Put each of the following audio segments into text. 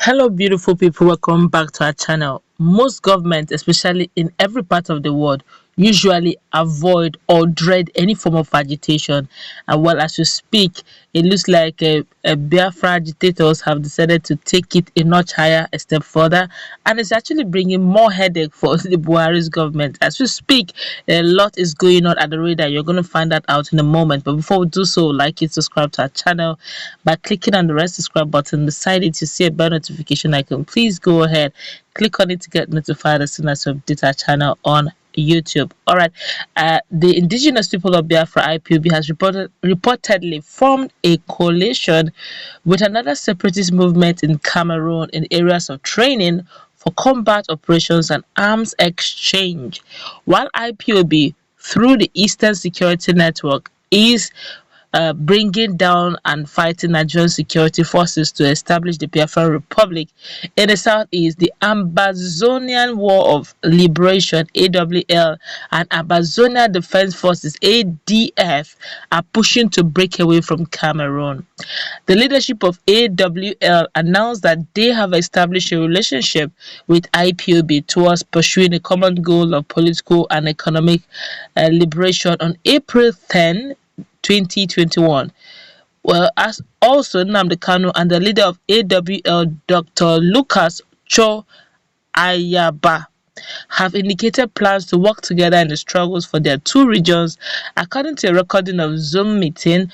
Hello, beautiful people. Welcome back to our channel. Most governments, especially in every part of the world, usually avoid or dread any form of agitation. And well, as we speak, it looks like Biafra agitators have decided to take it a notch higher, a step further, and it's actually bringing more headache for the Buhari's government. As we speak, a lot is going on at the radar. You're going to find that out in a moment. But before we do so, like it, subscribe to our channel by clicking on the red subscribe button beside it. You see a bell notification icon. Please go ahead, click on it to get notified as soon as we update our channel on YouTube. All right. The indigenous people of Biafra IPOB has reportedly formed a coalition with another separatist movement in Cameroon in areas of training for combat operations and arms exchange, while IPOB through the Eastern Security Network is bringing down and fighting Nigerian security forces to establish the Biafran Republic in the southeast. The Ambazonian War of Liberation (AWL) and Ambazonia Defense Forces (ADF) are pushing to break away from Cameroon. The leadership of AWL announced that they have established a relationship with IPOB towards pursuing a common goal of political and economic liberation on April 10, 2021. Well, as also Nnamdi Kanu and the leader of AWL, Dr. Lucas Cho Ayaba, have indicated plans to work together in the struggles for their two regions, according to a recording of Zoom meeting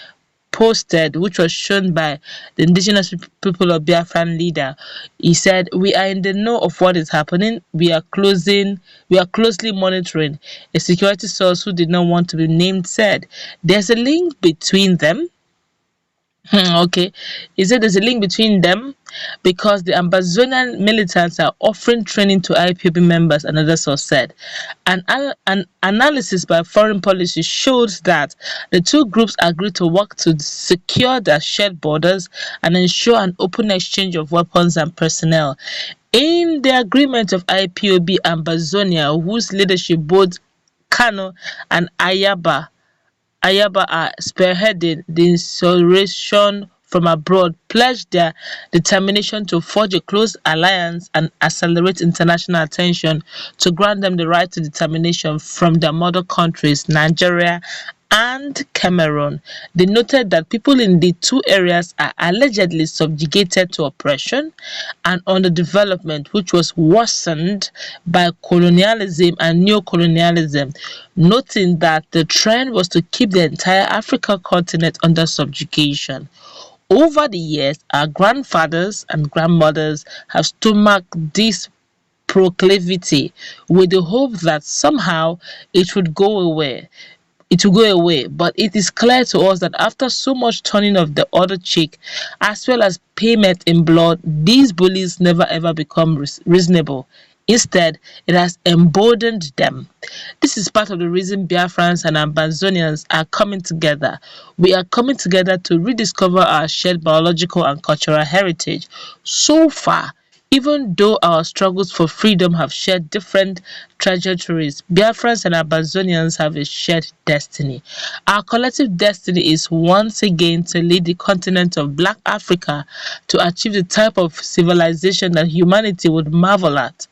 posted, which was shown by the indigenous people of Biafran leader. He said, "We are in the know of what is happening. We are closely monitoring." A security source who did not want to be named said, "There's a link between them." Okay, he said there's a link between them because the Ambazonian militants are offering training to IPOB members, another source said. An analysis by Foreign Policy showed that the two groups agreed to work to secure their shared borders and ensure an open exchange of weapons and personnel. In the agreement of IPOB Ambazonia, whose leadership both Kano and Ayaba are spearheading the insurrection from abroad, pledged their determination to forge a close alliance and accelerate international attention to grant them the right to determination from their mother countries, Nigeria and Cameroon. They noted that people in the two areas are allegedly subjugated to oppression and underdevelopment, which was worsened by colonialism and neocolonialism, noting that the trend was to keep the entire African continent under subjugation. Over the years, our grandfathers and grandmothers have stomached this proclivity with the hope that somehow it would go away. But it is clear to us that after so much turning of the other cheek, as well as payment in blood, these bullies never ever become reasonable. Instead, it has emboldened them. This is part of the reason Biafrans and Ambazonians are coming together. We are coming together to rediscover our shared biological and cultural heritage. So far, even though our struggles for freedom have shared different trajectories, Biafrans and Ambazonians have a shared destiny. Our collective destiny is once again to lead the continent of Black Africa to achieve the type of civilization that humanity would marvel at,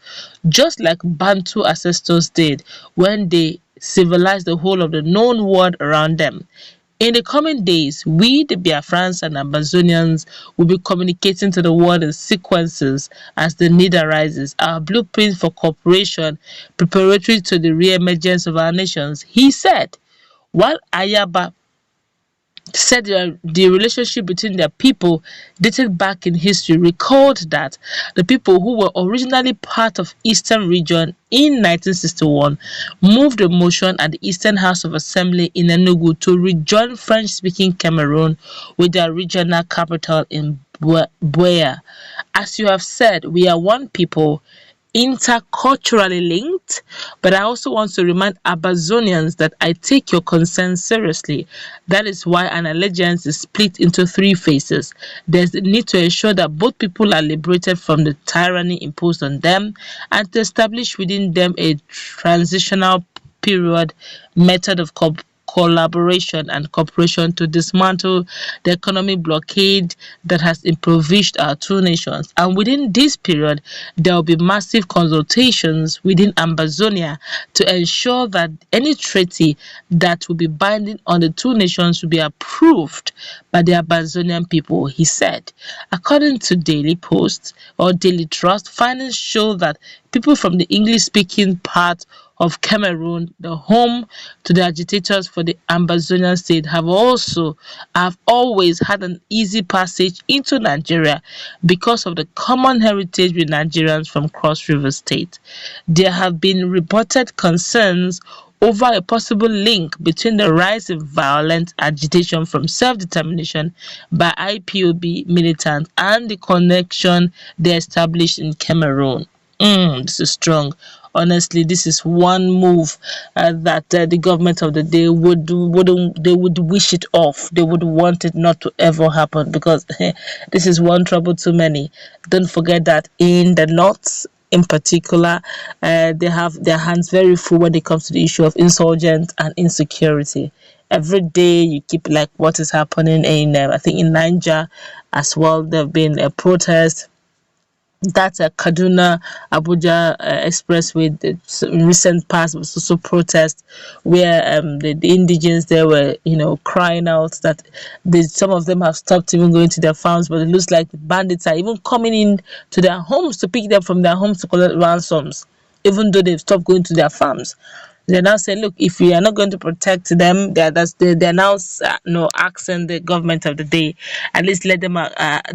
just like Bantu ancestors did when they civilized the whole of the known world around them. In the coming days, we, the Biafrans and Ambazonians, will be communicating to the world in sequences as the need arises. Our blueprint for cooperation preparatory to the re-emergence of our nations, he said, while Ayaba said the relationship between their people dated back in history, recalled that the people who were originally part of Eastern region in 1961 moved a motion at the Eastern House of Assembly in Enugu to rejoin French-speaking Cameroon with their regional capital in Buea. As you have said, we are one people, interculturally linked, but I also want to remind Ambazonians that I take your concern seriously. That is why an allegiance is split into three phases. There's the need to ensure that both people are liberated from the tyranny imposed on them and to establish within them a transitional period method of collaboration and cooperation to dismantle the economic blockade that has impoverished our two nations. And within this period, there will be massive consultations within Ambazonia to ensure that any treaty that will be binding on the two nations will be approved by the Amazonian people, he said. According to Daily Post or Daily Trust, findings show that people from the English-speaking part of Cameroon, the home to the agitators for the Ambazonian state, have always had an easy passage into Nigeria because of the common heritage with Nigerians from Cross River State. There have been reported concerns over a possible link between the rise in violent agitation from self-determination by IPOB militants and the connection they established in Cameroon. This is strong. Honestly, this is one move that the government of the day would wish it off. They would want it not to ever happen, because this is one trouble too many. Don't forget that in the north, in particular, they have their hands very full when it comes to the issue of insurgents and insecurity. Every day you keep like what is happening in, I think in Niger as well. There have been a protest. That's a Kaduna Abuja expressway. In recent past was also protest where the indigenes there were crying out that some of them have stopped even going to their farms, but it looks like the bandits are even coming in to their homes to pick them from their homes to collect ransoms, even though they've stopped going to their farms. They're now saying, look, if we are not going to protect them, they're now asking the government of the day, at least let them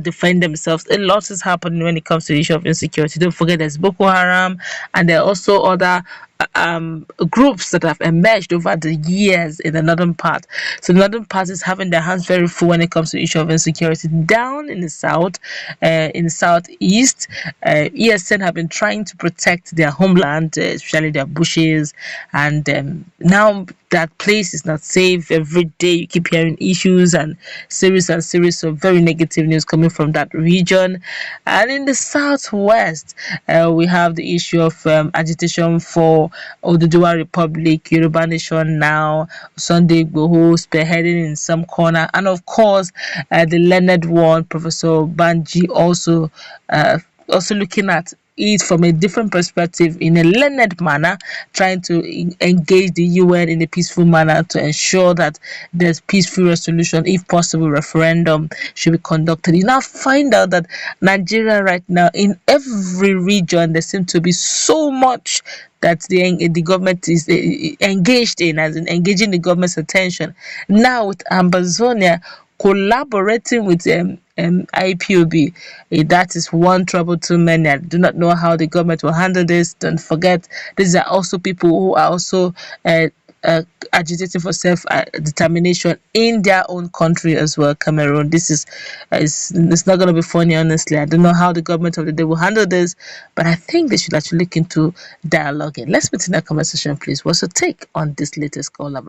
defend themselves. A lot is happening when it comes to the issue of insecurity. Don't forget there's Boko Haram, and there are also other groups that have emerged over the years in the northern part. So the northern part is having their hands very full when it comes to the issue of insecurity. Down in the south, in the southeast, ESN have been trying to protect their homeland, especially their bushes, and now that place is not safe. Every day you keep hearing issues and series of very negative news coming from that region. And in the southwest, we have the issue of agitation for Oduduwa Republic, Yoruba Nation now, Sunday Igboho spearheading in some corner, and of course the learned one, Professor Banji, also looking at it from a different perspective in a learned manner, trying to engage the UN in a peaceful manner to ensure that there's peaceful resolution. If possible, referendum should be conducted. You now find out that Nigeria right now, in every region, there seems to be so much that the government is engaged in, as in engaging the government's attention. Now with Ambazonia collaborating with IPOB, that is one trouble too many. I do not know how the government will handle this. Don't forget, these are also people who are also agitating for self-determination in their own country as well, Cameroon. This is it's not going to be funny, honestly. I don't know how the government of the day will handle this, but I think they should actually look into dialoguing. Let's put in that conversation, please. What's your take on this latest collaboration?